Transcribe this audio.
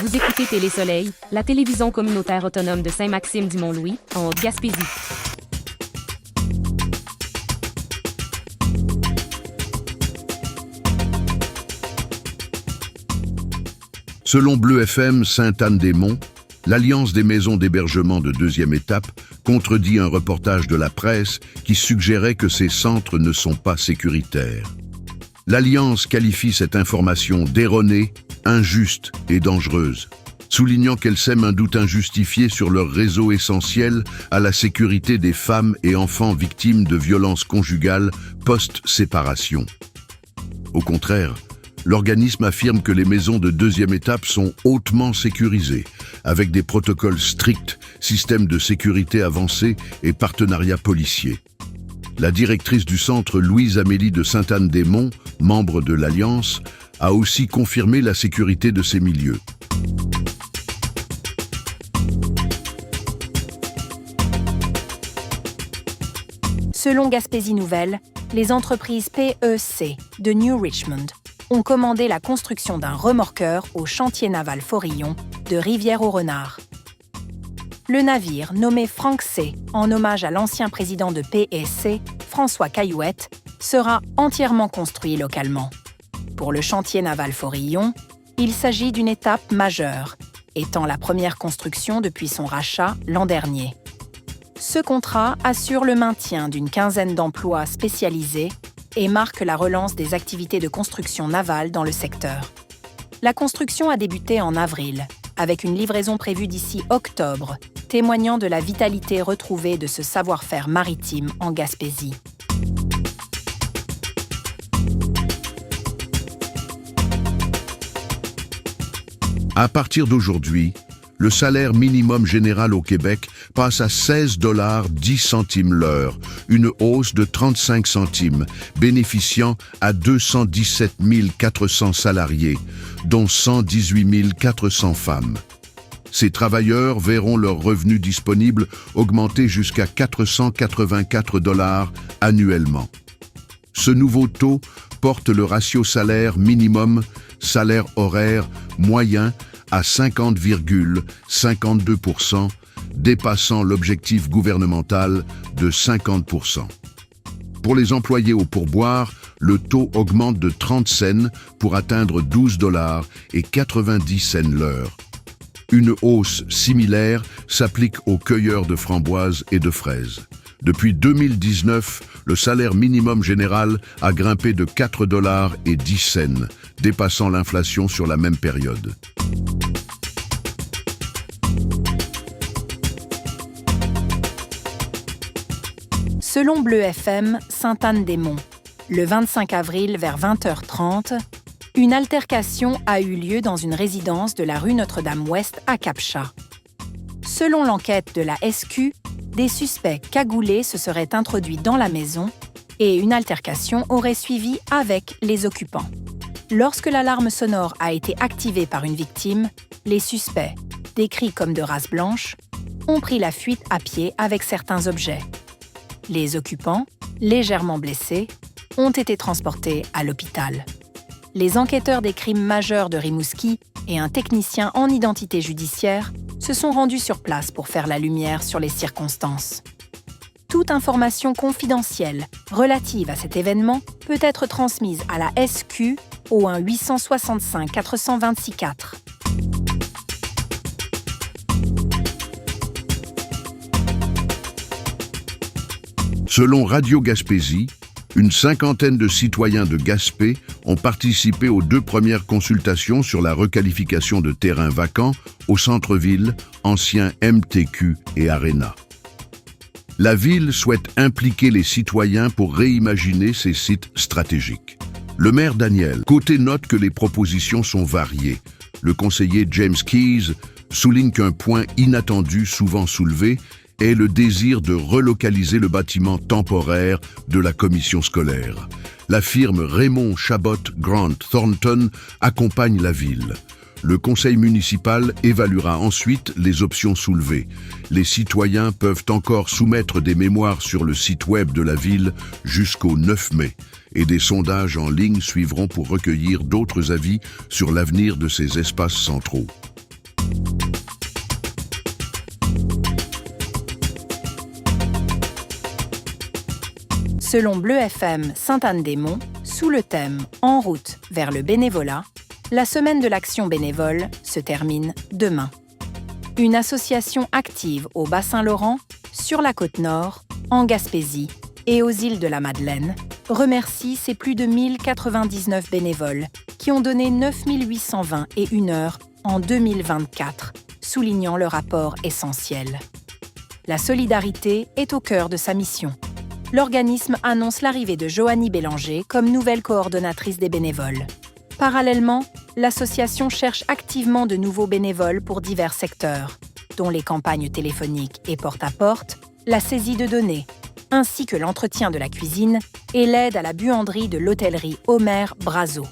Vous écoutez Télé-Soleil, la télévision communautaire autonome de Saint-Maxime-du-Mont-Louis, en Haute-Gaspésie. Selon Bleu FM Sainte-Anne-des-Monts, l'Alliance des maisons d'hébergement de deuxième étape contredit un reportage de la presse qui suggérait que ces centres ne sont pas sécuritaires. L'Alliance qualifie cette information d'erronée, injuste et dangereuse, soulignant qu'elle sème un doute injustifié sur leur réseau essentiel à la sécurité des femmes et enfants victimes de violences conjugales post-séparation. Au contraire, l'organisme affirme que les maisons de deuxième étape sont hautement sécurisées, avec des protocoles stricts, systèmes de sécurité avancés et partenariats policiers. La directrice du centre Louise-Amélie de Sainte-Anne-des-Monts, membre de l'Alliance, a aussi confirmé la sécurité de ces milieux. Selon Gaspésie Nouvelle, les entreprises PEC de New Richmond ont commandé la construction d'un remorqueur au chantier naval Forillon de Rivière-au-Renard. Le navire, nommé Frank C, en hommage à l'ancien président de PEC, François Caillouette, sera entièrement construit localement. Pour le chantier naval Forillon, il s'agit d'une étape majeure, étant la première construction depuis son rachat l'an dernier. Ce contrat assure le maintien d'une quinzaine d'emplois spécialisés et marque la relance des activités de construction navale dans le secteur. La construction a débuté en avril, avec une livraison prévue d'ici octobre, témoignant de la vitalité retrouvée de ce savoir-faire maritime en Gaspésie. À partir d'aujourd'hui, le salaire minimum général au Québec passe à 16,10 $ l'heure, une hausse de 35 centimes, bénéficiant à 217 400 salariés, dont 118 400 femmes. Ces travailleurs verront leurs revenus disponibles augmenter jusqu'à 484 $ annuellement. Ce nouveau taux porte le ratio salaire minimum, salaire horaire moyen à 50,52%, dépassant l'objectif gouvernemental de 50%. Pour les employés au pourboire, le taux augmente de 30 cents pour atteindre 12 $ et 90 cents l'heure. Une hausse similaire s'applique aux cueilleurs de framboises et de fraises. Depuis 2019, le salaire minimum général a grimpé de 4,10 $, dépassant l'inflation sur la même période. Selon Bleu FM Sainte-Anne-des-Monts, le 25 avril vers 20h30, une altercation a eu lieu dans une résidence de la rue Notre-Dame-Ouest à Cap-Chat. Selon l'enquête de la SQ, des suspects cagoulés se seraient introduits dans la maison et une altercation aurait suivi avec les occupants. Lorsque l'alarme sonore a été activée par une victime, les suspects, décrits comme de race blanche, ont pris la fuite à pied avec certains objets. Les occupants, légèrement blessés, ont été transportés à l'hôpital. Les enquêteurs des crimes majeurs de Rimouski et un technicien en identité judiciaire se sont rendus sur place pour faire la lumière sur les circonstances. Toute information confidentielle relative à cet événement peut être transmise à la SQ au 1 865 426 4. Selon Radio Gaspésie, une cinquantaine de citoyens de Gaspé ont participé aux 2 premières consultations sur la requalification de terrains vacants au centre-ville, ancien MTQ et Arena. La ville souhaite impliquer les citoyens pour réimaginer ces sites stratégiques. Le maire Daniel Côté note que les propositions sont variées. Le conseiller James Keyes souligne qu'un point inattendu souvent soulevé est le désir de relocaliser le bâtiment temporaire de la commission scolaire. La firme Raymond Chabot Grant Thornton accompagne la ville. Le conseil municipal évaluera ensuite les options soulevées. Les citoyens peuvent encore soumettre des mémoires sur le site web de la ville jusqu'au 9 mai et des sondages en ligne suivront pour recueillir d'autres avis sur l'avenir de ces espaces centraux. Selon Bleu FM Sainte-Anne-des-Monts, sous le thème « En route vers le bénévolat », la semaine de l'action bénévole se termine demain. Une association active au Bas-Saint-Laurent, sur la Côte-Nord, en Gaspésie et aux îles de la Madeleine remercie ses plus de 1099 bénévoles qui ont donné 9821 heures en 2024, soulignant leur apport essentiel. La solidarité est au cœur de sa mission. L'organisme annonce l'arrivée de Joanie Bélanger comme nouvelle coordonnatrice des bénévoles. Parallèlement, l'association cherche activement de nouveaux bénévoles pour divers secteurs, dont les campagnes téléphoniques et porte-à-porte, la saisie de données, ainsi que l'entretien de la cuisine et l'aide à la buanderie de l'hôtellerie Omer Brazo.